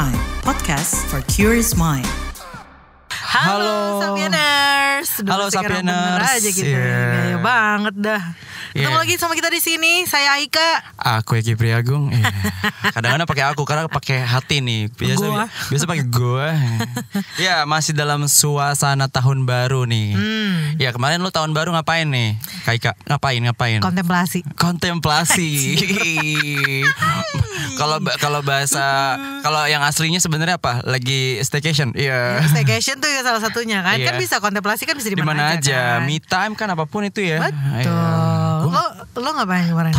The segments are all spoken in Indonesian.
Prime, podcast for curious mind. Halo Sapieners. Halo Sapieners. Bener aja gitu. Gaya banget dah. Ketemu lagi sama kita di sini. Saya Aika. Aku Eki Priagung. Kadang-kadang pakai aku karena pakai hati nih. Biasa pakai gua. Ya, masih dalam suasana tahun baru nih. Ya, kemarin lu tahun baru ngapain nih? Kaika, ngapain? Kontemplasi. Kalau yang aslinya sebenarnya apa? Lagi staycation. Iya. Staycation tuh salah satunya kan. Kan bisa kontemplasi kan bisa di mana aja. Kan? Me time kan apapun itu ya. Betul. Lo ngapain kemarin?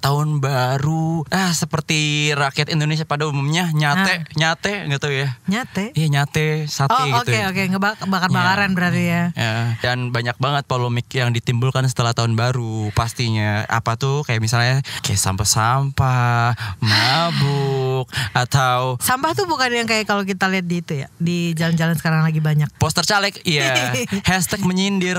Tahun baru. Seperti rakyat Indonesia pada umumnya nyate gitu ya. Nyate? Iya, nyate sate gitu. Oke. Ngebakar-bakaran berarti ya. Dan banyak banget polemik yang ditimbulkan setelah tahun baru pastinya. Apa tuh kayak misalnya kayak sampah, mabuk atau sampah tuh bukan yang kayak kalau kita lihat di itu ya, di jalan-jalan sekarang lagi banyak poster caleg, iya. Hashtag menyindir.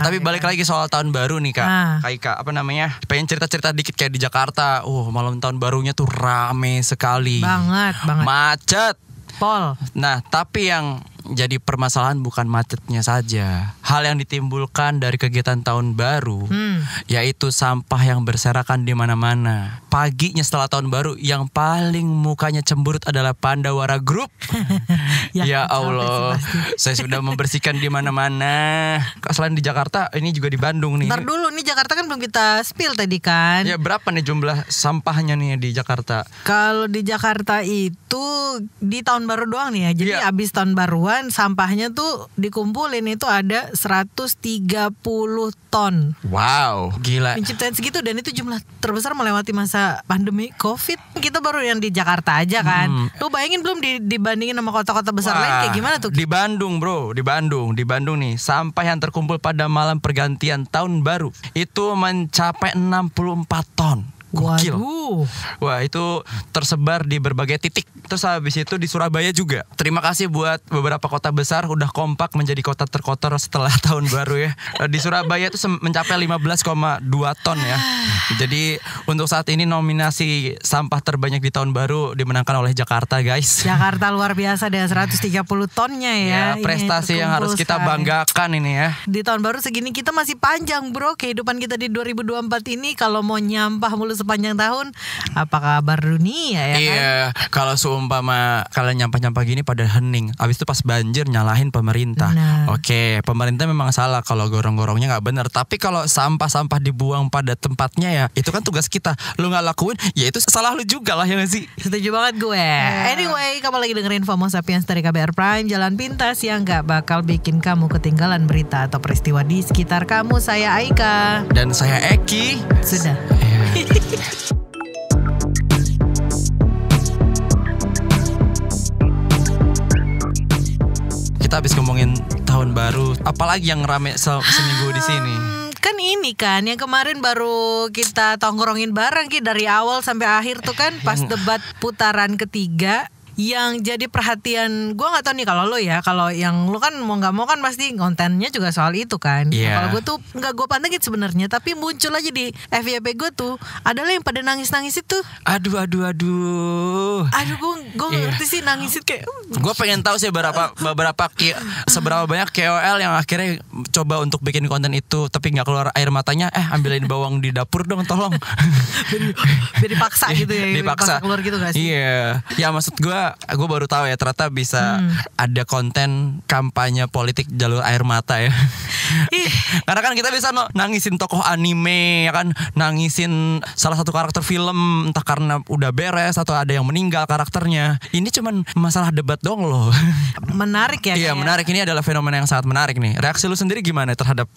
Tapi balik lagi soal tahun baru nih Kak. Kayak apa namanya? Pengen cerita-cerita dikit kayak di Jakarta. Malam tahun barunya tuh rame sekali. Banget. Macet. Pol. Nah, tapi yang jadi permasalahan bukan macetnya saja. Hal yang ditimbulkan dari kegiatan tahun baru, yaitu sampah yang berserakan di mana-mana. Paginya setelah tahun baru, yang paling mukanya cemberut adalah Pandawara Group. Ya Allah, saya sudah membersihkan di mana-mana. Selain di Jakarta, ini juga di Bandung nih. Ntar dulu, nih Jakarta kan belum kita spill tadi kan. Ya, berapa nih jumlah sampahnya nih di Jakarta? Kalau di Jakarta itu di tahun baru doang nih ya. Jadi abis tahun baruan sampahnya tuh dikumpulin itu ada 130 ton. Wow, gila. Menciptakan segitu dan itu jumlah terbesar melewati masa pandemi COVID. Kita baru yang di Jakarta aja kan. Lu bayangin belum dibandingin sama kota-kota besar lain kayak gimana tuh? Di Bandung bro, di Bandung nih sampah yang terkumpul pada malam pergantian tahun baru itu mencapai 64 ton. Gokil. Wah, itu tersebar di berbagai titik. Terus habis itu di Surabaya juga. Terima kasih buat beberapa kota besar udah kompak menjadi kota terkotor setelah tahun baru ya. Di Surabaya itu mencapai 15,2 ton ya. Jadi untuk saat ini nominasi sampah terbanyak di tahun baru dimenangkan oleh Jakarta, guys. Jakarta luar biasa dengan 130 tonnya ya. Prestasi yang harus kita banggakan ini ya. Di tahun baru segini kita masih panjang bro. Kehidupan kita di 2024 ini kalau mau nyampah mulu sepanjang tahun, apa kabar dunia ya kan? Iya, kalau seumpama kalian nyampah-nyampah gini pada hening, abis itu pas banjir nyalahin pemerintah. Oke, pemerintah memang salah kalau gorong-gorongnya nggak benar. Tapi kalau sampah-sampah dibuang pada tempatnya ya, itu kan tugas kita. Lu nggak lakuin, ya itu salah lu juga lah ya nggak sih? Setuju banget gue. Anyway, kamu lagi dengerin FOMO Sapiens dari KBR Prime, jalan pintas yang nggak bakal bikin kamu ketinggalan berita atau peristiwa di sekitar kamu. Saya Aika dan saya Eki. Sudah. Kita habis ngomongin tahun baru, apalagi yang rame seminggu di sini? Kan ini kan yang kemarin baru kita tongkrongin bareng dari awal sampai akhir tuh kan pas debat putaran ketiga. Yang jadi perhatian gue nggak tahu nih kalau lo ya, kalau yang lo kan mau nggak mau kan pasti kontennya juga soal itu kan. Kalau gue tuh nggak gue pantengin sebenarnya, tapi muncul aja di FYP gue tuh adalah yang pada nangis itu. Aduh gue ngerti sih nangis itu kayak. Gue pengen tahu sih seberapa banyak KOL yang akhirnya coba untuk bikin konten itu tapi nggak keluar air matanya. Ambilin bawang di dapur dong tolong. Biar dipaksa gitu ya. Dipaksa keluar gitu gak sih? Iya. Ya maksud gue baru tahu ya ternyata bisa ada konten kampanye politik jalur air mata ya. Karena kan kita bisa nangisin tokoh anime ya kan, nangisin salah satu karakter film entah karena udah beres atau ada yang meninggal karakternya. Ini cuman masalah debat dong loh. Menarik ya. Iya, menarik. Ini adalah fenomena yang sangat menarik nih. Reaksi lu sendiri gimana terhadap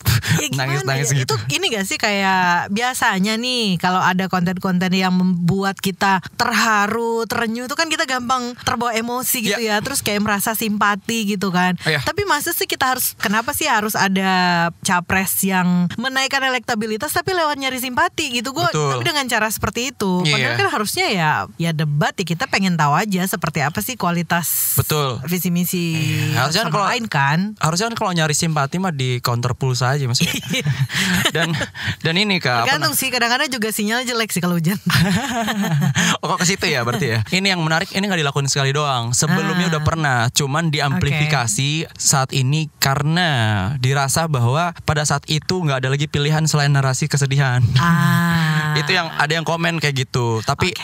nangis-nangis ya? gitu? Itu ini gak sih kayak biasanya nih kalau ada konten-konten yang membuat kita terharu, terenyuh itu kan kita gampang yang terbawa emosi gitu ya, terus kayak merasa simpati gitu kan. Tapi masa sih kenapa sih harus ada capres yang menaikkan elektabilitas tapi lewat nyari simpati gitu? Tapi dengan cara seperti itu, padahal kan harusnya ya debat ya, kita pengen tahu aja seperti apa sih kualitas visi misi harusnya kalau lain kan. Harusnya kan kalau nyari simpati mah di counter pulsa aja maksudnya. dan ini Kak, tergantung sih, kadang-kadang juga sinyal jelek sih kalau hujan. Kok ke situ ya berarti ya. Ini yang menarik, ini nggak dilakuin sekali doang. Sebelumnya udah pernah, cuman diamplifikasi saat ini karena dirasa bahwa pada saat itu nggak ada lagi pilihan selain narasi kesedihan. Itu yang ada yang komen kayak gitu. Tapi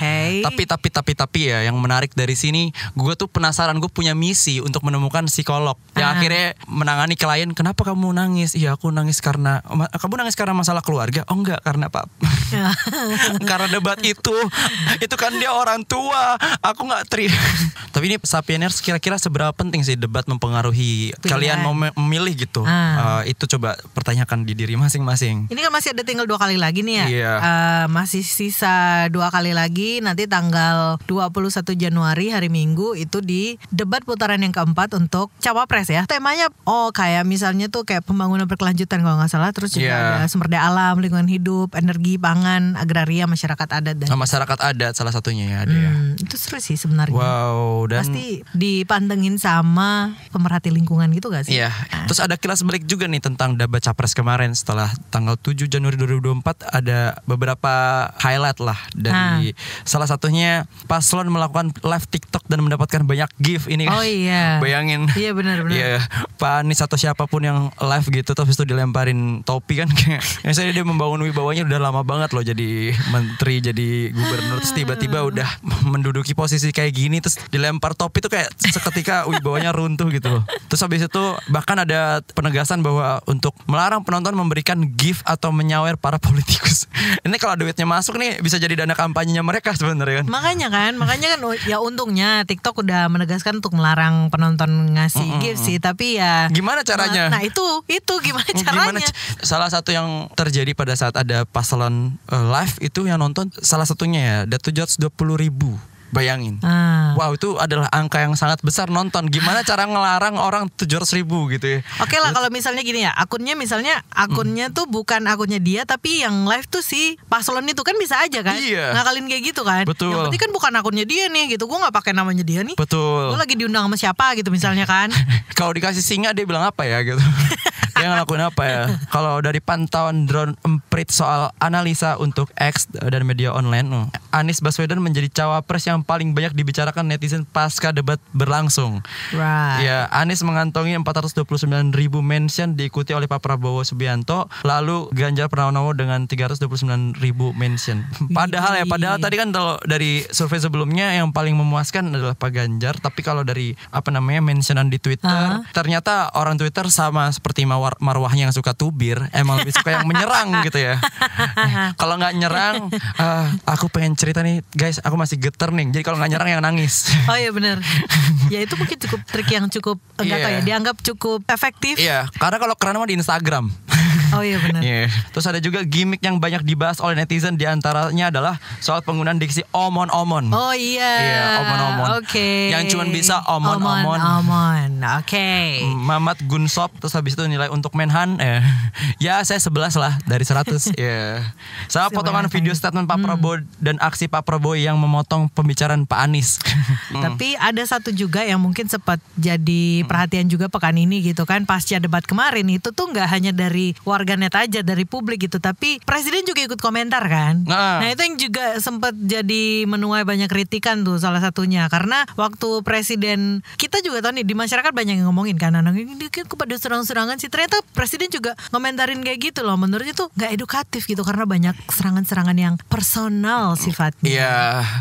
ya, yang menarik dari sini, gue tuh penasaran, gue punya misi untuk menemukan psikolog yang akhirnya menangani klien. Kenapa kamu nangis? Iya, aku nangis karena kamu nangis karena masalah keluarga. Oh enggak, karena karena debat itu kan dia orang tua. Aku nggak Tapi ini Sapieners, kira-kira seberapa penting sih debat mempengaruhi kalian mau memilih gitu? Itu coba pertanyakan di diri masing-masing. Ini kan masih ada tinggal 2 kali lagi nih ya. Iya. Masih sisa 2 kali lagi. Nanti tanggal 21 Januari hari Minggu itu di debat putaran yang keempat untuk cawapres ya. Temanya kayak misalnya tuh kayak pembangunan berkelanjutan kalau nggak salah. Terus juga ada sumber daya alam, lingkungan hidup, energi, pangan, agraria, masyarakat adat dan masyarakat adat salah satunya ya ada ya. Itu seru sih sebenarnya. Wow, dan pasti dipantengin sama pemerhati lingkungan gitu gak sih? Iya. Terus ada kilas balik juga nih tentang debat capres kemarin. Setelah tanggal 7 Januari 2024 ada beberapa highlight lah dari salah satunya paslon melakukan live TikTok dan mendapatkan banyak gift ini. Bayangin. Iya benar. Iya, Pak Anies atau siapapun yang live gitu terus itu dilemparin topi kan kayak misalnya dia membangun wibawanya udah lama banget loh jadi menteri, jadi gubernur, terus tiba-tiba udah menduduki posisi kayak gini terus dilempar topi tuh kayak seketika wibawanya runtuh gitu. Terus habis itu bahkan ada penegasan bahwa untuk melarang penonton memberikan gift atau menyawer para politikus. Ini kalau duitnya masuk nih bisa jadi dana kampanyenya mereka sebenarnya kan. Makanya kan ya untungnya TikTok udah menegaskan untuk melarang penonton ngasih gift sih, tapi ya gimana caranya? Nah itu gimana caranya? Salah satu yang terjadi pada saat ada paslon live itu yang nonton salah satunya ya ada 720.000. Bayangin. Wow, itu adalah angka yang sangat besar nonton. Gimana cara ngelarang orang 700.000 gitu ya? Oke lah kalau misalnya gini ya, akunnya tuh bukan akunnya dia, tapi yang live tuh si paslon itu kan bisa aja kan ngakalin kayak gitu kan. Betul. Yang penting kan bukan akunnya dia nih gitu. Gue gak pakai namanya dia nih. Betul. Gue lagi diundang sama siapa gitu misalnya kan. Kalau dikasih singa dia bilang apa ya gitu. Dia ngelakuin apa ya? Kalau dari pantauan drone emprit soal analisa untuk X dan media online, Anies Baswedan menjadi cawapres yang paling banyak dibicarakan netizen pasca debat berlangsung. Ya, Anies mengantongi 429.000 mention diikuti oleh Pak Prabowo Subianto, lalu Ganjar Pranowo dengan 329.000 mention. Padahal tadi kan kalau dari survei sebelumnya yang paling memuaskan adalah Pak Ganjar, tapi kalau dari mentionan di Twitter, ternyata orang Twitter sama seperti marwahnya yang suka tubir, emang lebih suka yang menyerang gitu ya. Kalau nggak nyerang, aku pengen cerita nih guys, aku masih geter nih. Jadi kalau nggak nyerang yang nangis. Oh iya benar. Ya itu mungkin cukup trik yang cukup tahu ya, dianggap cukup efektif. Iya, karena kalau keren mah di Instagram. Oh iya benar. Terus ada juga gimmick yang banyak dibahas oleh netizen, diantaranya adalah soal penggunaan diksi omon-omon. Oh iya. Iya, omon-omon. Oke. Yang cuma bisa omon-omon. Oke. Mamat Gunsop, terus habis itu nilai untuk Menhan ya saya 11 lah dari 100. Sama potongan video statement Pak Prabowo dan aksi Pak Prabowo yang memotong pembicaraan Pak Anies. Tapi ada satu juga yang mungkin sempat jadi perhatian juga pekan ini gitu kan, pasca debat kemarin itu tuh nggak hanya dari warganet aja, dari publik gitu, tapi presiden juga ikut komentar kan. Nah itu yang juga sempat jadi menuai banyak kritikan tuh salah satunya, karena waktu presiden, kita juga tahu nih di masyarakat banyak yang ngomongin kan, ini kepada serang-serangan sih, ternyata presiden juga ngomentarin kayak gitu loh, menurutnya tuh nggak edukatif gitu karena banyak serangan-serangan yang personal sifatnya. Iya,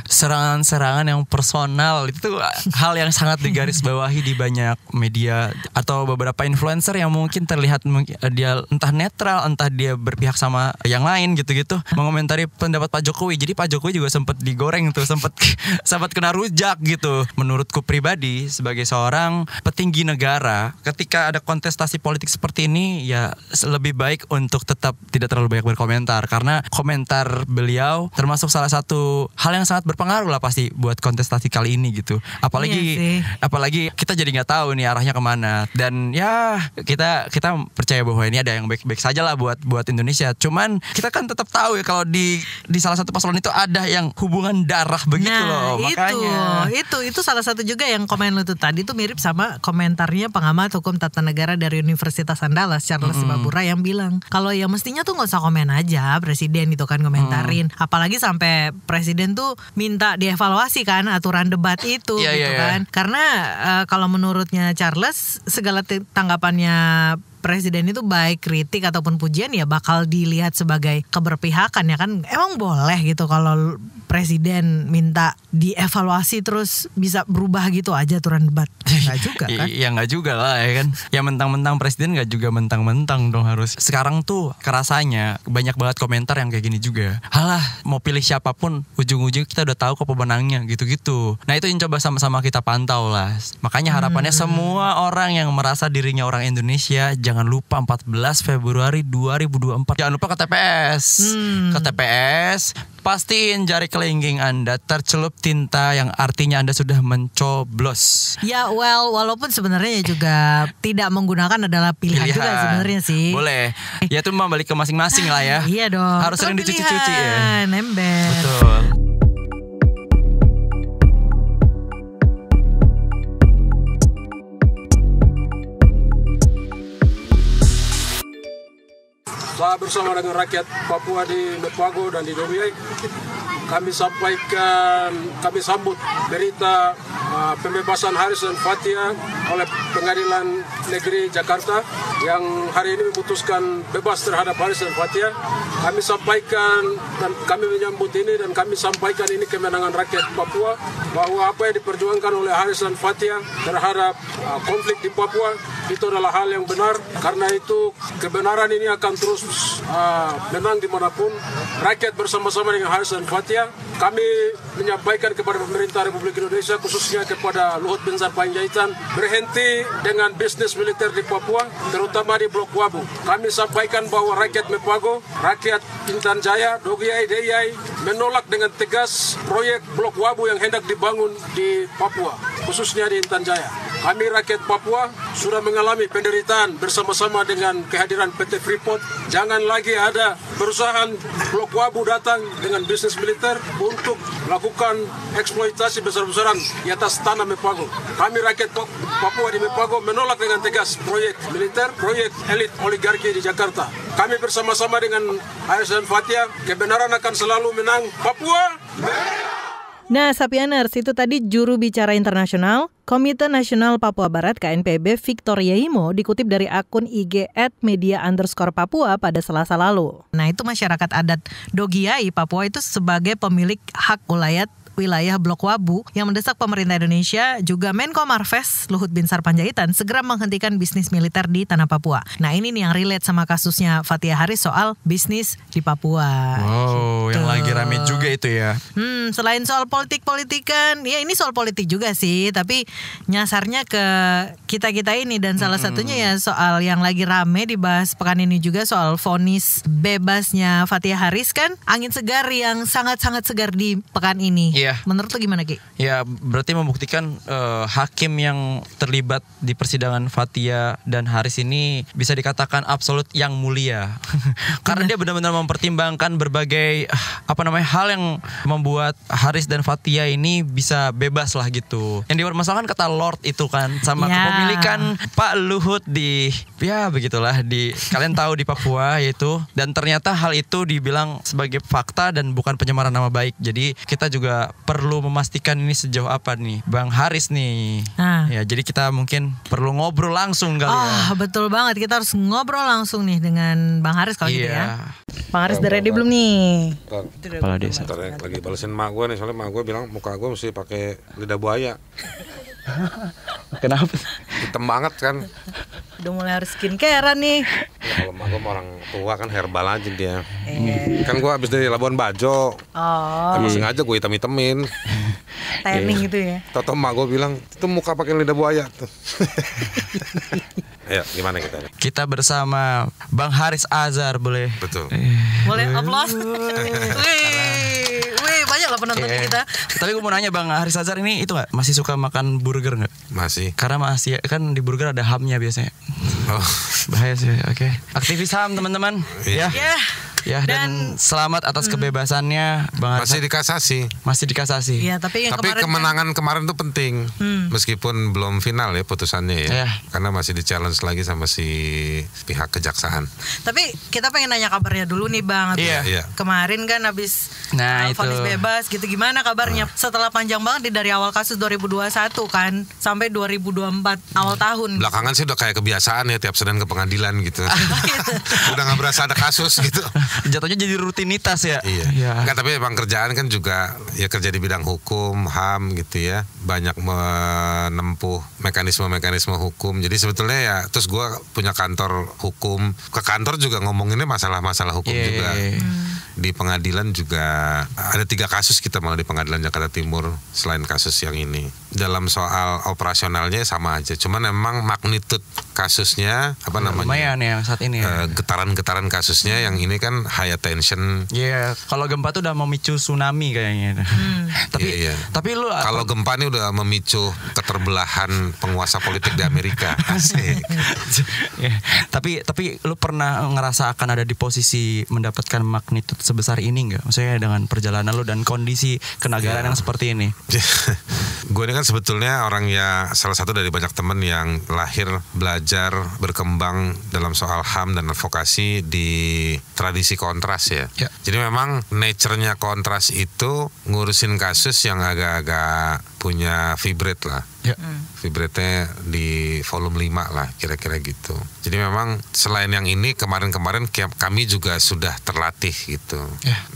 serangan-serangan yang personal itu tuh hal yang sangat digarisbawahi di banyak media atau beberapa influencer yang mungkin terlihat dia entah netral, entah dia berpihak sama yang lain gitu-gitu, mengomentari pendapat Pak Jokowi. Jadi Pak Jokowi juga sempat digoreng tuh, sempat kena rujak gitu. Menurutku pribadi sebagai seorang petinggi negara, ketika ada kontestasi politik seperti ini ya lebih baik untuk tetap tidak terlalu banyak berkomentar, karena komentar beliau termasuk salah satu hal yang sangat berpengaruh lah pasti buat kontestasi kali ini gitu. Apalagi kita jadi nggak tahu nih arahnya kemana. Dan ya kita percaya bahwa ini ada yang baik-baik saja lah buat Indonesia. Cuman kita kan tetap tahu ya kalau di salah satu paslon itu ada yang hubungan darah begitu loh. Makanya itu salah satu juga yang komen lu tuh tadi tuh mirip sama komentarnya pengamat hukum tata negara dari Universitas Andalas Charles Sibabura yang bilang kalau ya mestinya tuh nggak usah komen aja presiden itu kan komentarin. Apalagi sampai presiden tuh minta dievaluasi kan aturan debat itu kan. Karena kalau menurutnya Charles segala tanggapannya presiden itu baik kritik ataupun pujian ya bakal dilihat sebagai keberpihakan ya kan. Emang boleh gitu kalau presiden minta dievaluasi terus bisa berubah gitu aja aturan debat? Enggak juga kan? Ya enggak juga lah ya kan. Ya mentang-mentang presiden enggak juga mentang-mentang dong harus. Sekarang tuh kerasanya banyak banget komentar yang kayak gini juga. Halah, mau pilih siapapun ujung-ujung kita udah tahu kok pemenangnya gitu-gitu. Nah itu yang coba sama-sama kita pantau lah. Makanya harapannya semua orang yang merasa dirinya orang Indonesia jangan lupa 14 Februari 2024 jangan lupa ke TPS. Ke TPS pastiin jari kelingking Anda tercelup tinta yang artinya Anda sudah mencoblos. Ya walaupun sebenarnya juga tidak menggunakan adalah pilihan juga sebenarnya sih. Boleh. Ya itu mah balik ke masing-masing lah ya. Iya dong. Harus sering dicuci-cuci ya. Ember. Betul. Saya bersama dengan rakyat Papua di Mepago dan di Domiai, kami sambut berita pembebasan Haris dan Fathia oleh Pengadilan Negeri Jakarta yang hari ini memutuskan bebas terhadap Haris dan Fathia. Kami sampaikan dan kami menyambut ini dan kami sampaikan ini kemenangan rakyat Papua, bahwa apa yang diperjuangkan oleh Haris dan Fathia terhadap konflik di Papua itu adalah hal yang benar. Karena itu kebenaran ini akan terus menang dimanapun. Rakyat bersama-sama dengan Haris dan Fathia, kami menyampaikan kepada pemerintah Republik Indonesia, khususnya kepada Luhut Binsar Panjaitan, berhenti dengan bisnis militer di Papua, terutama di Blok Wabu. Kami sampaikan bahwa rakyat Mepago, rakyat Intan Jaya, Dogiai, Deyai menolak dengan tegas proyek Blok Wabu yang hendak dibangun di Papua, khususnya di Intan Jaya. Kami rakyat Papua sudah mengalami penderitaan bersama-sama dengan kehadiran PT Freeport. Jangan lagi ada perusahaan Blok Wabu datang dengan bisnis militer untuk melakukan eksploitasi besar-besaran di atas tanah Mepago. Kami rakyat Papua di Mepago menolak dengan tegas proyek militer, proyek elit oligarki di Jakarta. Kami bersama-sama dengan Haris dan Fathia, kebenaran akan selalu menang. Papua Merah! Nah, Sapianers, itu tadi juru bicara internasional Komite Nasional Papua Barat KNPB Victor Yaimo dikutip dari akun IG @media_Papua pada Selasa lalu. Nah, itu masyarakat adat Dogiai Papua itu sebagai pemilik hak wilayah Blok Wabu yang mendesak pemerintah Indonesia juga Menko Marves Luhut Binsar Panjaitan segera menghentikan bisnis militer di tanah Papua. Nah ini nih yang relate sama kasusnya Fathia Haris soal bisnis di Papua. Wow, gitu. Yang lagi rame juga itu ya. Selain soal politik-politikan, ya ini soal politik juga sih, tapi nyasarnya ke kita-kita ini dan salah satunya ya soal yang lagi rame dibahas pekan ini juga soal vonis bebasnya Fathia Haris kan, angin segar yang sangat-sangat segar di pekan ini. Iya. Menurut lo gimana Ki? Ya berarti membuktikan hakim yang terlibat di persidangan Fathia dan Haris ini bisa dikatakan absolut yang mulia. Karena dia benar-benar mempertimbangkan berbagai hal yang membuat Haris dan Fathia ini bisa bebas lah gitu. Yang dipermasalahkan kata Lord itu kan sama kepemilikan Pak Luhut di begitulah di kalian tahu di Papua yaitu, dan ternyata hal itu dibilang sebagai fakta dan bukan penyemaran nama baik. Jadi kita juga perlu memastikan ini sejauh apa nih Bang Haris nih. Ya jadi kita mungkin perlu ngobrol langsung kali ya. Betul banget, kita harus ngobrol langsung nih dengan Bang Haris kalau gitu ya. Bang Haris udah ready belum nih? Kepala desa. Lagi balesin mak gue nih, soalnya mak gue bilang muka gue mesti pakai lidah buaya. Kenapa? Hitam banget kan. Udah mulai harus skincare nih. Ya, kalau mak gue orang tua kan herbal aja dia. Kan gue habis dari Labuan Bajo. Tapi sengaja gue hitam-hitamin. Tanning gitu ya. Toto mak gue bilang, itu muka pakai lidah buaya tuh. Ayo, gimana kita? Kita bersama Bang Haris Azhar, boleh? Betul. Boleh upload. Wih, banyak lah penontonnya kita. Tapi gue mau nanya Bang Haris Azhar ini itu nggak masih suka makan burger nggak? Masih. Karena masih kan di burger ada hamnya biasanya. Oh. Bahaya sih. Oke. Aktivis HAM teman-teman. Iya. Ya, dan selamat atas kebebasannya Bang Haris. Masih dikasasi. Masih dikasasi. Iya, tapi yang Tapi kemarin kemenangan kemarin tuh penting. Meskipun belum final ya putusannya ya. Karena masih di-challenge lagi sama si pihak kejaksaan. Tapi kita pengen nanya kabarnya dulu nih Bang. Iya. Kemarin kan habis Nah, vonis itu. bebas gitu, gimana kabarnya? Setelah panjang banget dari awal kasus 2021 kan sampai 2024 awal tahun. Belakangan sih udah kayak kebiasaan ya tiap Senin ke pengadilan gitu. Udah gak berasa ada kasus gitu. Jatuhnya jadi rutinitas ya. Iya. Enggak, tapi emang kerjaan kan juga ya kerja di bidang hukum, HAM gitu ya. Banyak menempuh mekanisme-mekanisme hukum. Jadi sebetulnya ya terus gue punya kantor hukum. Ke kantor juga ngomonginnya masalah-masalah hukum juga. Di pengadilan juga ada 3 kasus kita malah di pengadilan Jakarta Timur selain kasus yang ini. Dalam soal operasionalnya sama aja. Cuman memang magnitud kasusnya apa namanya? Lumayan yang saat ini ya. Getaran-getaran kasusnya yang ini kan high attention. Iya, kalau gempa tuh udah memicu tsunami kayaknya. Tapi lu kalau gempa ini udah memicu keterbelahan penguasa politik di Amerika. Asik. Tapi lu pernah ngerasa akan ada di posisi mendapatkan magnitud sebesar ini nggak? Maksudnya dengan perjalanan lu dan kondisi kenegaraan yang seperti ini. Gue ini kan sebetulnya orang ya salah satu dari banyak teman yang lahir, belajar, berkembang dalam soal HAM dan advokasi di tradisi kontras ya. Jadi memang nature-nya kontras itu ngurusin kasus yang agak-agak punya vibrate lah. Vibrate-nya di volume 5 lah kira-kira gitu. Jadi memang selain yang ini kemarin-kemarin kami juga sudah terlatih gitu.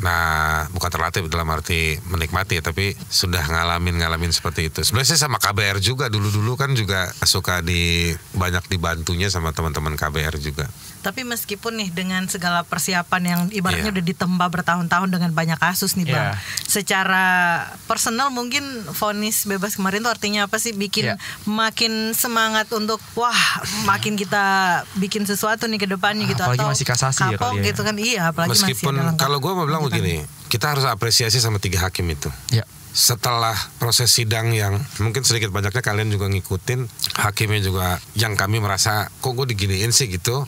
Nah bukan terlatih dalam arti menikmati ya, tapi sudah ngalamin seperti itu. Sebenarnya saya sama KBR juga dulu-dulu kan juga suka banyak dibantunya sama teman-teman KBR juga. Tapi meskipun nih dengan segala persiapan yang ibaratnya udah ditempa bertahun-tahun dengan banyak kasus nih Bang. Secara personal mungkin vonis bebas kemarin tuh artinya apa sih? Bikin makin semangat untuk makin kita bikin sesuatu nih ke depannya gitu. Apalagi atau masih kasasi kapok ya, gitu kan. Iya, apalagi meskipun masih kalau gue mau bilang begini, kita harus apresiasi sama 3 hakim itu. Setelah proses sidang yang mungkin sedikit banyaknya kalian juga ngikutin, hakimnya juga yang kami merasa kok gue diginiin sih gitu.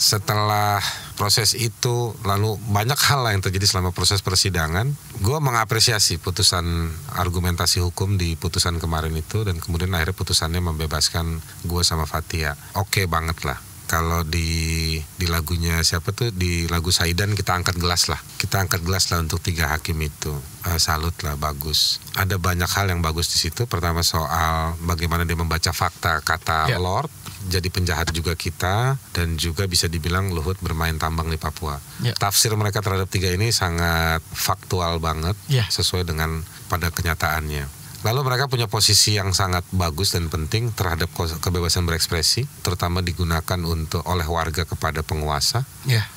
Setelah proses itu lalu banyak hal yang terjadi selama proses persidangan, gue mengapresiasi putusan argumentasi hukum di putusan kemarin itu, dan kemudian akhirnya putusannya membebaskan gue sama Fathia. Oke banget lah. Kalau di lagunya siapa tuh, di lagu Saidan, kita angkat gelas lah untuk 3 hakim itu. Salut lah, bagus. Ada banyak hal yang bagus di situ. Pertama soal bagaimana dia membaca fakta kata Lord, jadi penjahat juga kita, dan juga bisa dibilang Luhut bermain tambang di Papua. Tafsir mereka terhadap 3 ini sangat faktual banget, sesuai dengan pada kenyataannya. Lalu mereka punya posisi yang sangat bagus dan penting terhadap kebebasan berekspresi, terutama digunakan oleh warga kepada penguasa.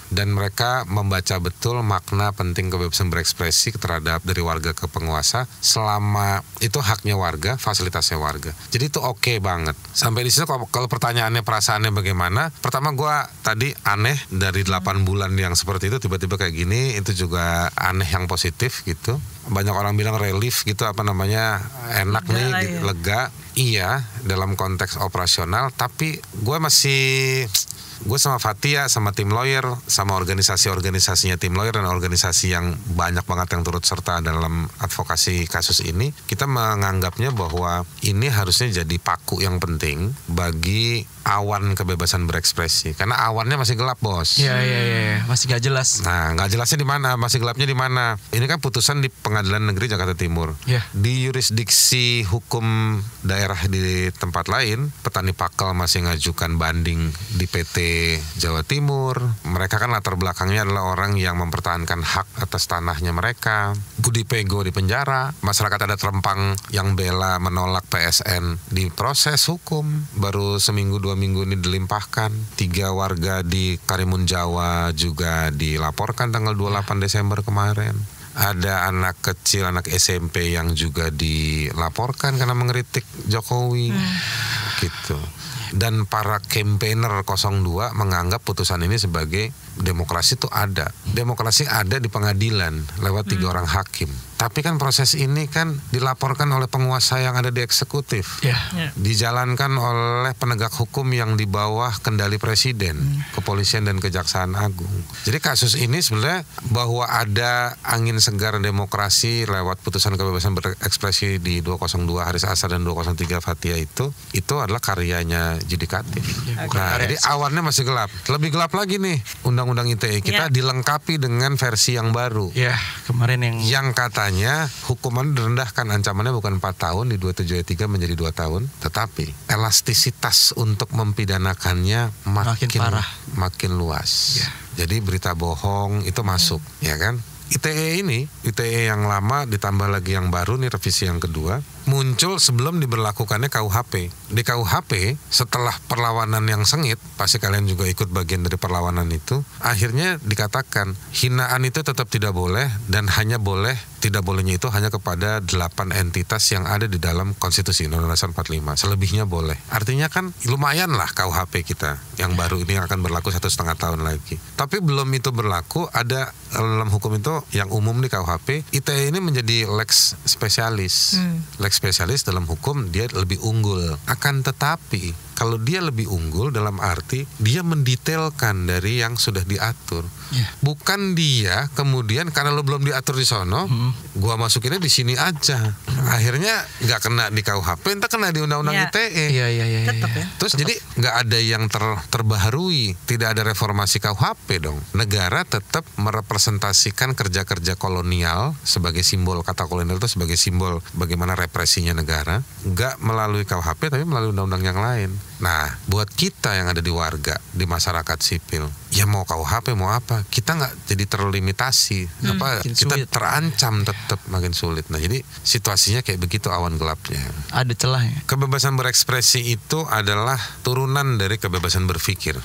Dan mereka membaca betul makna penting kebebasan berekspresi terhadap dari warga ke penguasa, selama itu haknya warga, fasilitasnya warga. Jadi itu oke banget. Sampai di situ kalau pertanyaannya perasaannya bagaimana? Pertama gue tadi aneh dari 8 bulan yang seperti itu tiba-tiba kayak gini, itu juga aneh yang positif gitu. Banyak orang bilang relief gitu, enak nih, lega. Iya, dalam konteks operasional, tapi gue sama Fathia, sama tim lawyer, sama organisasinya tim lawyer dan organisasi yang banyak banget yang turut serta dalam advokasi kasus ini, kita menganggapnya bahwa ini harusnya jadi paku yang penting bagi awan kebebasan berekspresi, karena awannya masih gelap, bos. Iya, masih gak jelas. Nah, gak jelasnya di mana, masih gelapnya di mana. Ini kan putusan di Pengadilan Negeri Jakarta Timur. Di yurisdiksi hukum daerah di tempat lain, petani pakal masih ngajukan banding di PT Jawa Timur. Mereka kan latar belakangnya adalah orang yang mempertahankan hak atas tanahnya mereka. Budi Pego di penjara, masyarakat adat Rempang yang bela menolak PSN diproses hukum. Baru seminggu 2 minggu ini dilimpahkan. 3 warga di Karimun Jawa juga dilaporkan tanggal 28 Desember kemarin. Ada anak kecil, anak SMP yang juga dilaporkan karena mengkritik Jokowi, gitu. Dan para campaigner 02 menganggap putusan ini sebagai demokrasi itu ada. Demokrasi ada di pengadilan lewat 3 orang hakim. Tapi kan proses ini kan dilaporkan oleh penguasa yang ada di eksekutif. Dijalankan oleh penegak hukum yang di bawah kendali presiden, kepolisian dan kejaksaan agung. Jadi kasus ini sebenarnya bahwa ada angin segar demokrasi lewat putusan kebebasan berekspresi di 202 Haris Azhar dan 203 Fathia itu yang karyanya yudikatif. Nah, jadi awannya masih gelap. Lebih gelap lagi nih Undang-Undang ITE kita dilengkapi dengan versi yang baru. Kemarin yang katanya hukuman direndahkan, ancamannya bukan 4 tahun di 27 ayat 3 menjadi 2 tahun, tetapi elastisitas untuk mempidanakannya makin parah, makin luas. Jadi berita bohong itu masuk, ya kan? ITE ini, ITE yang lama ditambah lagi yang baru nih, revisi yang kedua, muncul sebelum diberlakukannya KUHP. Di KUHP setelah perlawanan yang sengit, pasti kalian juga ikut bagian dari perlawanan itu, akhirnya dikatakan hinaan itu tetap tidak boleh dan hanya boleh, tidak bolehnya itu hanya kepada 8 entitas yang ada di dalam konstitusi Undang-Undang Dasar 45. Selebihnya boleh. Artinya kan lumayan lah KUHP kita yang baru ini akan berlaku 1,5 tahun lagi. Tapi belum itu berlaku, ada dalam hukum itu yang umum di KUHP, ITE ini menjadi lex spesialis. Lex spesialis dalam hukum dia lebih unggul. Akan tetapi kalau dia lebih unggul dalam arti dia mendetailkan dari yang sudah diatur. Bukan dia kemudian karena lo belum diatur di sono, gua masukinnya di sini aja. Akhirnya nggak kena di KUHP, entah kena di Undang-Undang ITE. Tetap ya. Terus jadi nggak ada yang terbaharui, tidak ada reformasi KUHP dong. Negara tetap merepresentasikan kerja-kerja kolonial sebagai simbol, kata kolonial itu sebagai simbol bagaimana represinya negara, nggak melalui KUHP tapi melalui undang-undang yang lain. Nah, buat kita yang ada di warga, di masyarakat sipil, ya mau KUHP mau apa, kita nggak jadi terlimitasi, kita terancam tetap makin sulit. Nah, jadi situasinya kayak begitu awan gelapnya. Ada celahnya. Kebebasan berekspresi itu adalah turunan dari kebebasan berpikir.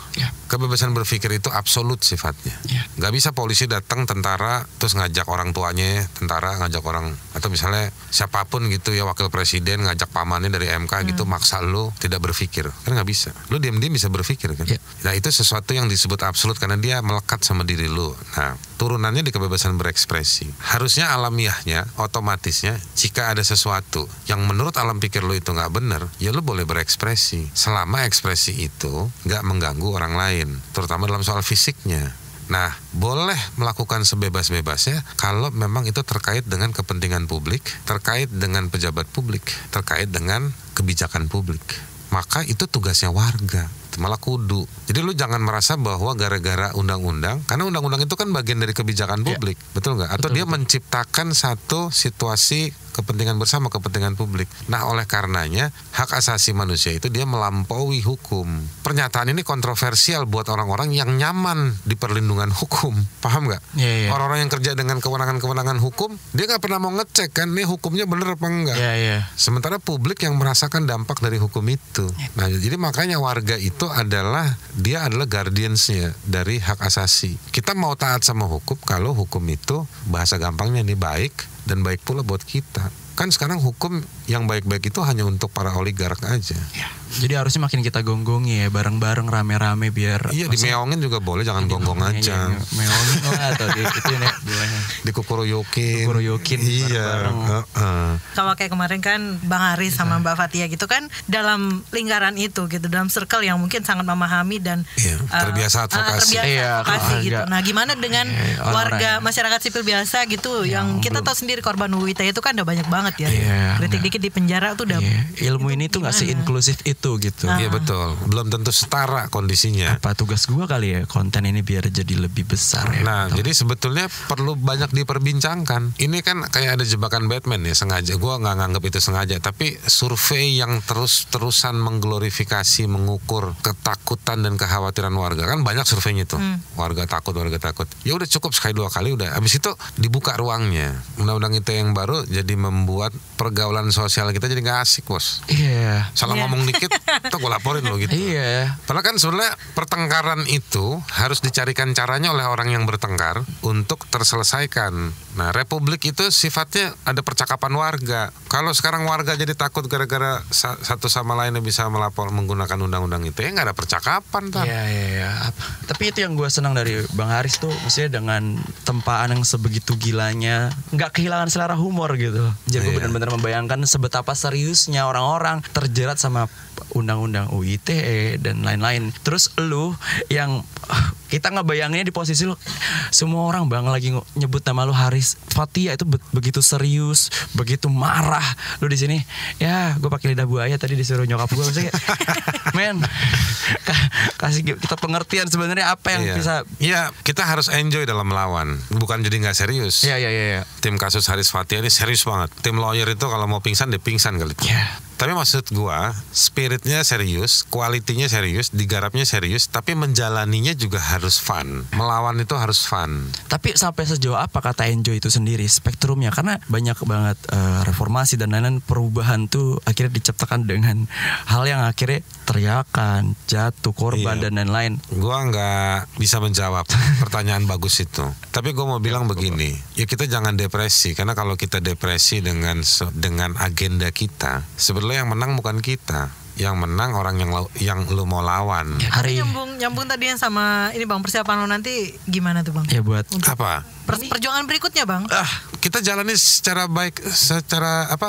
Kebebasan berpikir itu absolut sifatnya. Nggak bisa polisi datang, tentara terus ngajak orang tuanya, tentara ngajak orang, atau misalnya siapapun gitu ya, wakil presiden ngajak pamannya dari MK gitu, maksa lu tidak berpikir. Kan nggak bisa. Lu diam-diam bisa berpikir kan. Nah, itu sesuatu yang disebut absolut karena dia melekat sama diri lu. Nah, turunannya di kebebasan berekspresi. Harusnya alamiahnya, otomatisnya, jika ada sesuatu yang menurut alam pikir lu itu nggak benar, ya lu boleh berekspresi. Selama ekspresi itu nggak mengganggu orang lain, terutama dalam soal fisiknya. Nah, boleh melakukan sebebas-bebasnya kalau memang itu terkait dengan kepentingan publik, terkait dengan pejabat publik, terkait dengan kebijakan publik. Maka itu tugasnya warga, malah kudu. Jadi lu jangan merasa bahwa gara-gara undang-undang, karena undang-undang itu kan bagian dari kebijakan publik, betul nggak? Atau dia menciptakan satu situasi kepentingan bersama, kepentingan publik. Nah, oleh karenanya hak asasi manusia itu dia melampaui hukum. Pernyataan ini kontroversial buat orang-orang yang nyaman di perlindungan hukum, paham nggak? Orang-orang yang kerja dengan kewenangan-kewenangan hukum, dia nggak pernah mau ngecek kan, nih hukumnya bener apa enggak. Sementara publik yang merasakan dampak dari hukum itu. Nah, jadi makanya warga itu dia adalah guardiansnya dari hak asasi. Kita mau taat sama hukum kalau hukum itu bahasa gampangnya nih baik, dan baik pula buat kita. Kan sekarang hukum yang baik-baik itu hanya untuk para oligark aja. Jadi harusnya makin kita gonggongi ya, bareng-bareng rame-rame biar. Dimeongin juga boleh, jangan gonggong aja. Meongin atau itu ya boleh. Dikukuroyokin. Iya. Kalau kayak kemarin kan Bang Haris sama Mbak Fathia gitu kan dalam lingkaran itu gitu, dalam circle yang mungkin sangat memahami dan terbiasa advokasi. Gitu. Nah, gimana dengan warga masyarakat sipil biasa gitu yang kita tahu sendiri korban UU ITE itu kan udah banyak banget ya. Kritik dikit di penjara tuh udah. Ilmu ini tuh nggak se-inklusif itu gitu. Iya betul, belum tentu setara kondisinya. Apa tugas gue kali ya konten ini biar jadi lebih besar ya. Nah, jadi sebetulnya perlu banyak diperbincangkan. Ini kan kayak ada jebakan Batman ya, sengaja. Gue nggak nganggap itu sengaja, tapi survei yang terus-terusan mengglorifikasi, mengukur ketakutan dan kekhawatiran warga, kan banyak surveinya tuh. Warga takut. Ya udah cukup sekali 2 kali udah. Habis itu dibuka ruangnya. Undang-undang ITE yang baru jadi membuat pergaulan sosial kita jadi nggak asik, bos. Iya. Salah ngomong dikit, tuh gue laporin lo gitu. Iya. Padahal kan sebenarnya pertengkaran itu harus dicarikan caranya oleh orang yang bertengkar untuk terselesaikan. Nah, republik itu sifatnya ada percakapan warga. Kalau sekarang warga jadi takut gara-gara satu sama lainnya bisa melapor menggunakan undang-undang ITE, nggak ada percakapan, tak? Iya. Tapi itu yang gue senang dari Bang Haris tuh, maksudnya dengan tempaan yang sebegitu gilanya, nggak kehilangan selera humor gitu. Jadi gue benar-benar membayangkan sebetapa seriusnya orang-orang terjerat sama undang-undang UITE dan lain-lain. Terus lu yang kita ngebayanginnya di posisi lu, semua orang bang lagi nyebut nama lu Haris Fathia itu begitu serius, begitu marah. Lu di sini, ya gue pakai lidah buaya tadi disuruh nyokap gue, maksudnya men kasih kita pengertian sebenarnya apa yang bisa. Iya, kita harus enjoy dalam melawan, bukan jadi nggak serius. Iya. Tim kasus Haris Fathia ini serius banget. Tim lawyer itu kalau mau pingsan dia pingsan kali. Tapi maksud gua, spiritnya serius, kualitinya serius, digarapnya serius, tapi menjalaninya juga harus fun. Melawan itu harus fun. Tapi sampai sejauh apa kata enjoy itu sendiri spektrumnya? Karena banyak banget reformasi dan lain-lain, perubahan tuh akhirnya diciptakan dengan hal yang akhirnya teriakan, jatuh korban dan lain-lain. Gua nggak bisa menjawab pertanyaan bagus itu. Tapi gua mau bilang begini, ya kita jangan depresi, karena kalau kita depresi dengan agenda kita, sebenarnya yang menang bukan kita, yang menang orang yang lu mau lawan. Hari nyambung tadi yang sama ini bang, persiapan lo nanti gimana tuh bang? Ya buat apa? Perjuangan berikutnya bang. Kita jalani secara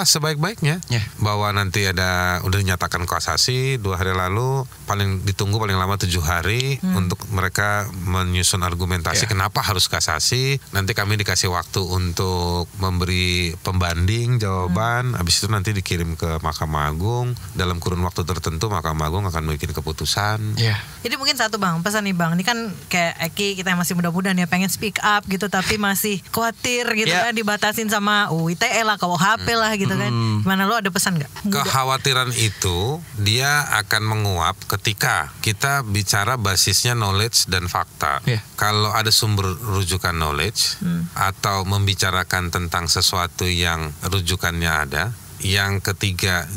sebaik-baiknya. Bahwa nanti udah dinyatakan kasasi 2 hari lalu, paling ditunggu paling lama 7 hari untuk mereka menyusun argumentasi kenapa harus kasasi. Nanti kami dikasih waktu untuk memberi pembanding jawaban. Habis itu nanti dikirim ke Mahkamah Agung. Dalam kurun waktu tertentu Mahkamah Agung akan bikin keputusan. Jadi mungkin satu bang, pesan nih bang, ini kan kayak Eki, kita yang masih muda-muda nih, pengen speak up gitu, tapi masih khawatir gitu kan, dibatasin sama ITE lah, KUHP lah gitu kan. Gimana, lo ada pesan nggak? Kekhawatiran itu dia akan menguap ketika kita bicara basisnya knowledge dan fakta. Kalau ada sumber rujukan knowledge atau membicarakan tentang sesuatu yang rujukannya ada. Yang ketiga,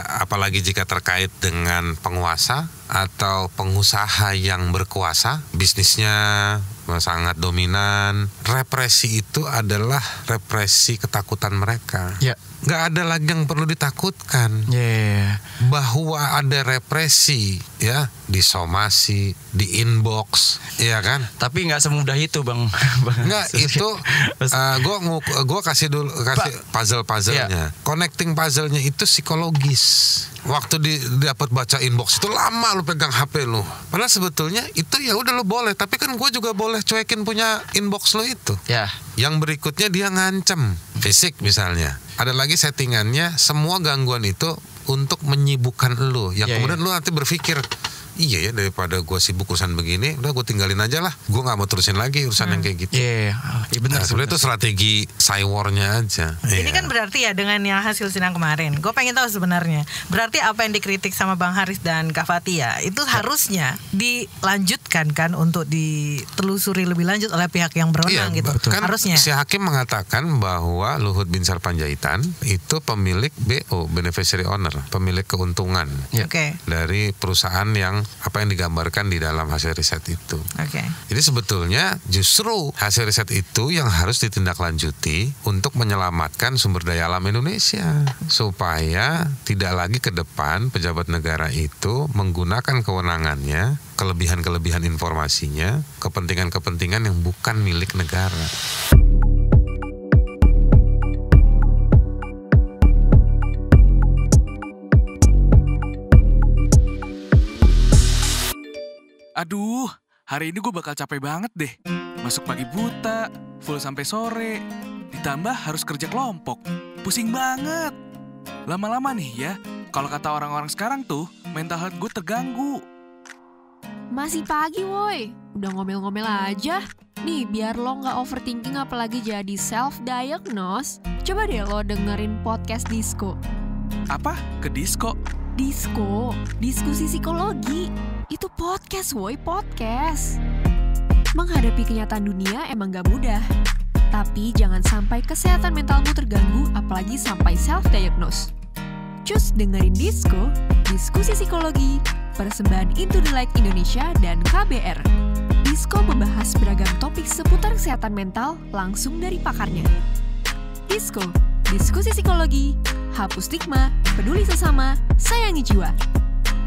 apalagi jika terkait dengan penguasa atau pengusaha yang berkuasa, bisnisnya sangat dominan, represi itu adalah represi ketakutan mereka. Nggak ada lagi yang perlu ditakutkan. Bahwa ada represi, disomasi, di inbox, ya kan? Tapi nggak semudah itu bang. Nggak, itu gue kasih puzzle-puzzlenya. Connecting puzzlenya itu psikologis. Waktu dapat baca inbox itu lama lu pegang HP lu. Padahal sebetulnya itu ya udah lu boleh, tapi kan gue juga boleh cuekin punya inbox lu itu. Yang berikutnya dia ngancem fisik misalnya. Ada lagi settingannya, semua gangguan itu untuk menyibukkan lu. Yang kemudian lu nanti berpikir, iya ya, daripada gue sibuk urusan begini, udah gue tinggalin aja lah. Gue gak mau terusin lagi urusan yang kayak gitu. Benar. Sebenarnya itu strategi cywarnya aja. Ini kan berarti ya dengan yang hasil sidang kemarin, gue pengen tahu sebenarnya, berarti apa yang dikritik sama Bang Haris dan Kak Fathia itu harusnya dilanjutkan kan untuk ditelusuri lebih lanjut oleh pihak yang berwenang gitu. Kan harusnya. Si hakim mengatakan bahwa Luhut Binsar Panjaitan itu pemilik BO, beneficiary owner, pemilik keuntungan dari perusahaan yang apa yang digambarkan di dalam hasil riset itu. Jadi sebetulnya justru hasil riset itu yang harus ditindaklanjuti untuk menyelamatkan sumber daya alam Indonesia supaya tidak lagi ke depan pejabat negara itu menggunakan kewenangannya, kelebihan-kelebihan informasinya, kepentingan-kepentingan yang bukan milik negara. Aduh, hari ini gue bakal capek banget deh. Masuk pagi buta, full sampai sore. Ditambah harus kerja kelompok. Pusing banget. Lama-lama nih ya, kalau kata orang-orang sekarang tuh, mental health gue terganggu. Masih pagi woi, udah ngomel-ngomel aja. Nih biar lo gak overthinking apalagi jadi self-diagnose, coba deh lo dengerin podcast Disko. Apa? Ke Disko? Disko, diskusi psikologi. Itu podcast woi, podcast. Menghadapi kenyataan dunia emang gak mudah. Tapi jangan sampai kesehatan mentalmu terganggu apalagi sampai self-diagnose. Cus dengerin Disko, diskusi psikologi, persembahan Into the Light Indonesia dan KBR. Disko membahas beragam topik seputar kesehatan mental langsung dari pakarnya. Disko, diskusi psikologi, hapus stigma, peduli sesama, sayangi jiwa.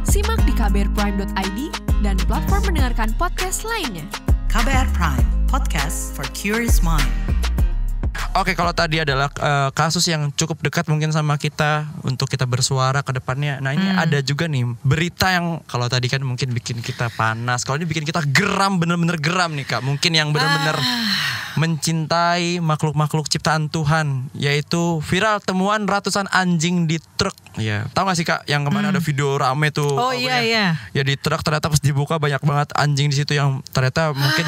Simak di kbrprime.id dan platform mendengarkan podcast lainnya. KBR Prime, podcast for curious mind. Oke, kalau tadi adalah kasus yang cukup dekat mungkin sama kita untuk kita bersuara ke depannya. Nah ini ada juga nih berita yang kalau tadi kan mungkin bikin kita panas. Kalau ini bikin kita geram, bener-bener geram nih Kak. Mungkin yang bener-bener mencintai makhluk-makhluk ciptaan Tuhan, yaitu viral temuan ratusan anjing di truk. Ya, tahu gak sih Kak yang kemarin ada video rame tuh? Oh iya. Ya di truk ternyata pas dibuka banyak banget anjing di situ yang ternyata mungkin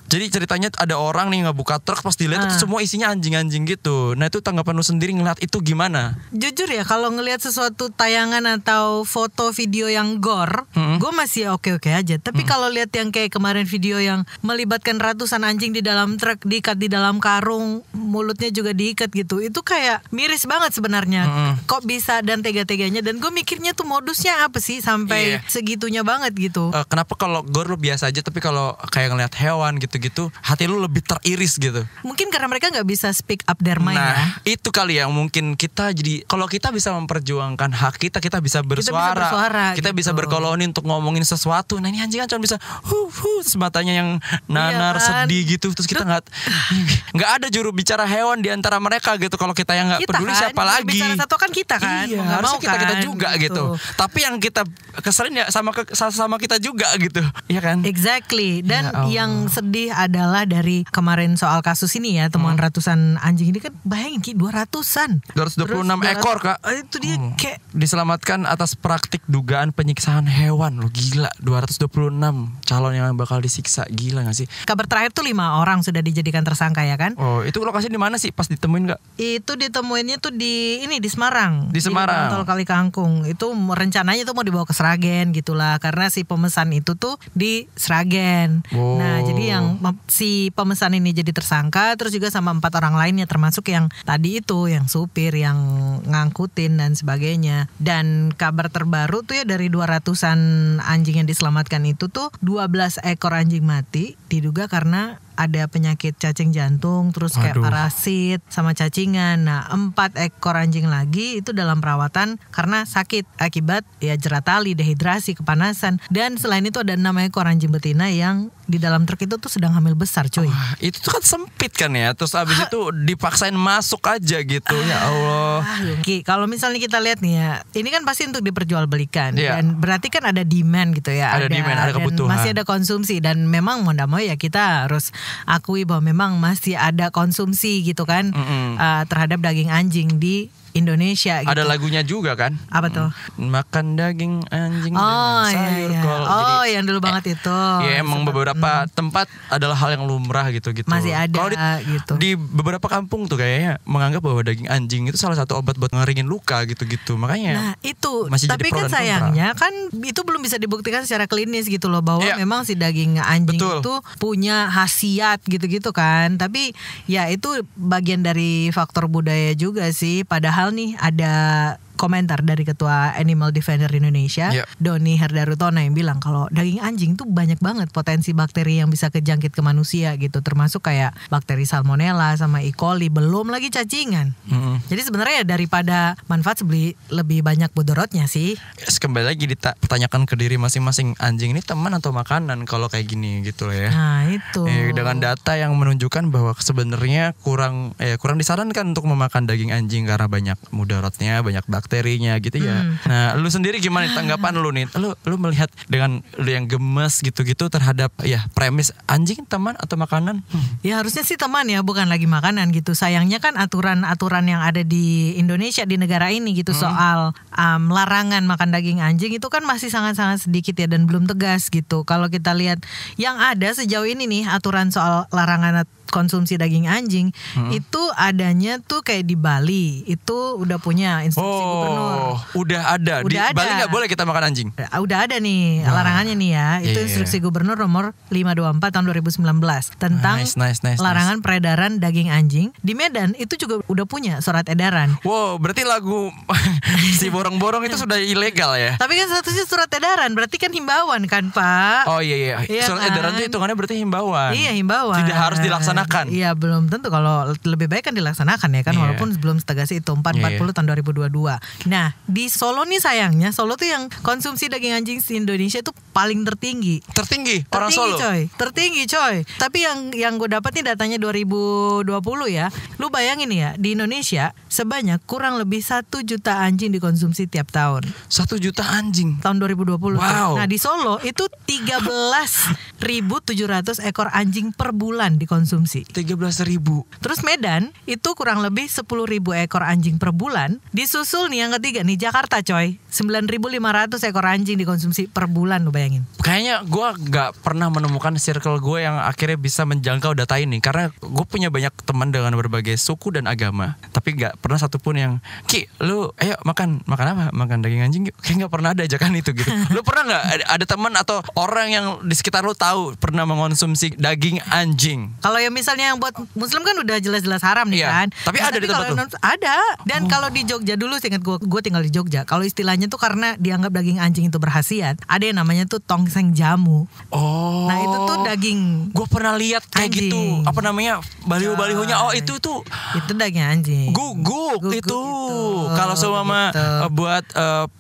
jadi ceritanya ada orang nih ngebuka truk pas dilihat itu semua isinya anjing-anjing gitu. Nah itu tanggapan lu sendiri ngeliat itu gimana? Jujur ya kalau ngelihat sesuatu tayangan atau foto video yang gore, gue masih oke-oke aja. Tapi kalau lihat yang kayak kemarin video yang melibatkan ratusan anjing di dalam truk, diikat di dalam karung, mulutnya juga diikat gitu, itu kayak miris banget sebenarnya. Kok bisa dan tega-teganya? Dan gue mikirnya tuh modusnya apa sih sampai segitunya banget gitu? Kenapa kalau gore lu biasa aja, tapi kalau kayak ngeliat hewan gitu-gitu, hati lu lebih teriris gitu? Mungkin karena mereka nggak bisa speak up their mind ya. Nah itu kali yang mungkin kita jadi, kalau kita bisa memperjuangkan hak kita bisa bersuara, kita gitu. bisa berkoloni untuk ngomongin sesuatu. Nah ini anjing kan cuma bisa terus matanya yang nanar sedih gitu, terus kita nggak ada juru bicara hewan di antara mereka gitu. Kalau kita yang nggak peduli kan, siapa lagi? Bicara satu kan kita kan, iya, harusnya kita juga gitu. Tapi yang kita keselin ya sama kita juga gitu, iya kan? Exactly. Dan yang sedih adalah dari kemarin soal kasus ini ya, temuan ratusan anjing ini kan, bayangin Ki, 226 ekor Kak. Itu dia kayak diselamatkan atas praktik dugaan penyiksaan hewan. Lo gila, 226 calon yang bakal disiksa, gila gak sih? Kabar terakhir tuh 5 orang sudah dijadikan tersangka ya kan? Oh, itu lokasi di mana sih pas ditemuin Kak? Itu ditemuinnya tuh di Semarang. Di Semarang. Di Tol Kali Kangkung. Itu rencananya tuh mau dibawa ke Sragen gitulah, karena si pemesan itu tuh di Sragen. Nah, jadi yang si pemesan ini jadi tersangka, terus juga sama 4 orang lainnya, termasuk yang tadi itu, yang supir, yang ngangkutin dan sebagainya. Dan kabar terbaru tuh ya, dari 200-an anjing yang diselamatkan itu tuh 12 ekor anjing mati diduga karena ada penyakit cacing jantung, terus kayak parasit sama cacingan. Nah 4 ekor anjing lagi itu dalam perawatan karena sakit akibat ya jerat tali, dehidrasi, kepanasan. Dan selain itu ada 6 ekor anjing betina yang di dalam truk itu tuh sedang hamil besar cuy. Itu tuh kan sempit kan ya, terus abis itu dipaksain masuk aja gitu. Ya Allah. Ki, kalau misalnya kita lihat nih ya, ini kan pasti untuk diperjualbelikan, dan berarti kan ada demand gitu ya. Ada demand, ada kebutuhan. Masih ada konsumsi, dan memang mau nggak mau ya kita harus akui bahwa memang masih ada konsumsi gitu kan terhadap daging anjing di Indonesia gitu. Ada lagunya juga kan? Apa tuh? Makan daging anjing dengan sayur kol. Jadi, yang dulu banget itu. Ya emang beberapa tempat adalah hal yang lumrah gitu. Masih ada kalau gitu. Di beberapa kampung tuh kayaknya menganggap bahwa daging anjing itu salah satu obat buat ngeringin luka gitu-gitu. Makanya nah itu, masih tapi jadi kan sayangnya kan itu belum bisa dibuktikan secara klinis gitu loh, bahwa memang si daging anjing itu punya khasiat gitu-gitu kan. Tapi ya itu bagian dari faktor budaya juga sih. Padahal nih ada komentar dari Ketua Animal Defender Indonesia, Doni Herdarutona, yang bilang kalau daging anjing tuh banyak banget potensi bakteri yang bisa kejangkit ke manusia gitu, termasuk kayak bakteri Salmonella sama E. coli, belum lagi cacingan. Jadi sebenarnya daripada manfaat lebih banyak mudaratnya sih. Kembali lagi dipertanyakan ke diri masing-masing, anjing ini teman atau makanan kalau kayak gini gitu ya. Nah itu. Dengan data yang menunjukkan bahwa sebenarnya kurang disarankan untuk memakan daging anjing karena banyak mudaratnya, banyak bakteri bakterinya gitu ya. Nah, lu sendiri gimana tanggapan lu nih? Lu melihat dengan lu yang gemes gitu-gitu terhadap ya premis anjing teman atau makanan? Ya harusnya sih teman ya, bukan lagi makanan gitu. Sayangnya kan aturan-aturan yang ada di Indonesia, di negara ini gitu, soal larangan makan daging anjing itu kan masih sangat-sangat sedikit ya, dan belum tegas gitu. Kalau kita lihat yang ada sejauh ini nih, aturan soal larangan konsumsi daging anjing itu adanya tuh kayak di Bali, itu udah punya instruksi gubernur. Udah ada. Di Bali nggak boleh kita makan anjing. Udah ada nih larangannya nih ya. Itu instruksi gubernur nomor 524 tahun 2019 tentang larangan peredaran daging anjing. Di Medan itu juga udah punya surat edaran. Wow, berarti lagu si borong-borong itu sudah ilegal ya? Tapi kan statusnya surat edaran, berarti kan himbauan kan Pak? Oh iya. Surat edaran itu hitungannya berarti himbauan. Iya, himbauan. Tidak harus dilaksanakan. Iya, belum tentu. Kalau lebih baik kan dilaksanakan ya kan, walaupun belum setegas itu 440 tahun 2022. Nah, di Solo nih sayangnya, Solo tuh yang konsumsi daging anjing di Indonesia itu paling tertinggi. Orang Solo. Tertinggi coy. Tapi yang gue dapat nih datanya 2020 ya. Lu bayangin ya, di Indonesia sebanyak kurang lebih 1 juta anjing dikonsumsi tiap tahun. 1 juta anjing tahun 2020. Wow. Nah, di Solo itu 13.700 ekor anjing per bulan dikonsumsi. 13.000. Terus Medan itu kurang lebih 10.000 ekor anjing per bulan. Disusul nih yang ketiga nih Jakarta coy, 9.500 ekor anjing dikonsumsi per bulan, lu bayangin. Kayaknya gue gak pernah menemukan circle gue yang akhirnya bisa menjangkau data ini. Karena gue punya banyak teman dengan berbagai suku dan agama, tapi gak pernah satupun yang Ki, lu ayo makan apa? Makan daging anjing. Kayak gak pernah ada ajakan itu gitu. Lu pernah gak ada teman atau orang yang di sekitar lu tahu pernah mengonsumsi daging anjing? Kalau yang misalnya yang buat Muslim kan udah jelas-jelas haram nih kan. Tapi ada di tempat lu? Ada. Dan kalau di Jogja dulu, seingat gue tinggal di Jogja, kalau istilahnya tuh karena dianggap daging anjing itu berkhasiat, ada yang namanya tuh tongseng jamu. Nah itu tuh daging. Gue pernah lihat kayak anjing. gitu. Apa namanya, baliho-balihonya? Oh itu tuh. Itu daging anjing. Guguk itu. Kalau seumpama buat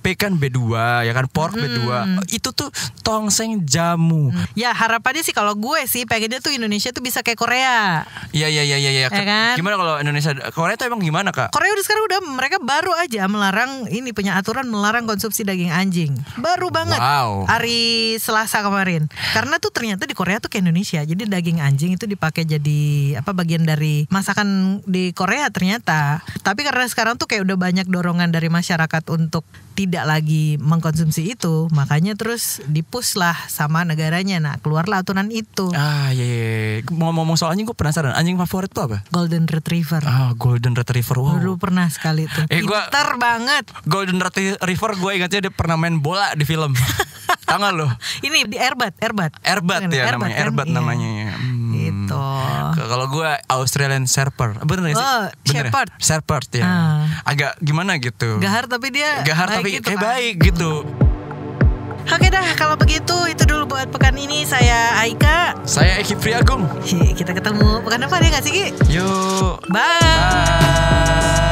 pekan B2 ya kan, pork B2. Itu tuh tongseng jamu. Ya harapannya sih kalau gue sih pengennya tuh Indonesia tuh bisa kayak Korea. Iya. Ya kan? Gimana kalau Indonesia? Korea tuh emang gimana Kak? Korea sekarang udah, mereka baru aja melarang, ini punya aturan melarang konsumsi daging anjing. Baru banget. Wow. Hari Selasa kemarin. Karena tuh ternyata di Korea tuh kayak Indonesia. Jadi daging anjing itu dipakai jadi bagian dari masakan di Korea ternyata. Tapi karena sekarang tuh kayak udah banyak dorongan dari masyarakat untuk tidak lagi mengkonsumsi itu, makanya terus dipush lah sama negaranya. Nah, keluarlah aturan itu. Iya. Ngomong soal anjing, gue penasaran. Anjing favorit tuh apa? Golden Retriever. Golden Retriever. Wow. Dulu pernah sekali tuh. Pinter banget. Golden Retriever gue ingatnya dia pernah main bola di film. Tahu gak lo? Ini di Airbat ya namanya. Kan? Airbat namanya ya. Gitu. Kalau gue Australian Shepherd. Bener gak sih? Shepherd. Shepherd ya. Agak gimana gitu. Gahar tapi gitu, kayak baik gitu. Oke dah, kalau begitu itu dulu buat pekan ini. Saya Aika. Saya Eki Priagung. Kita ketemu pekan depan ya gak sih Ki? Yuk. Bye.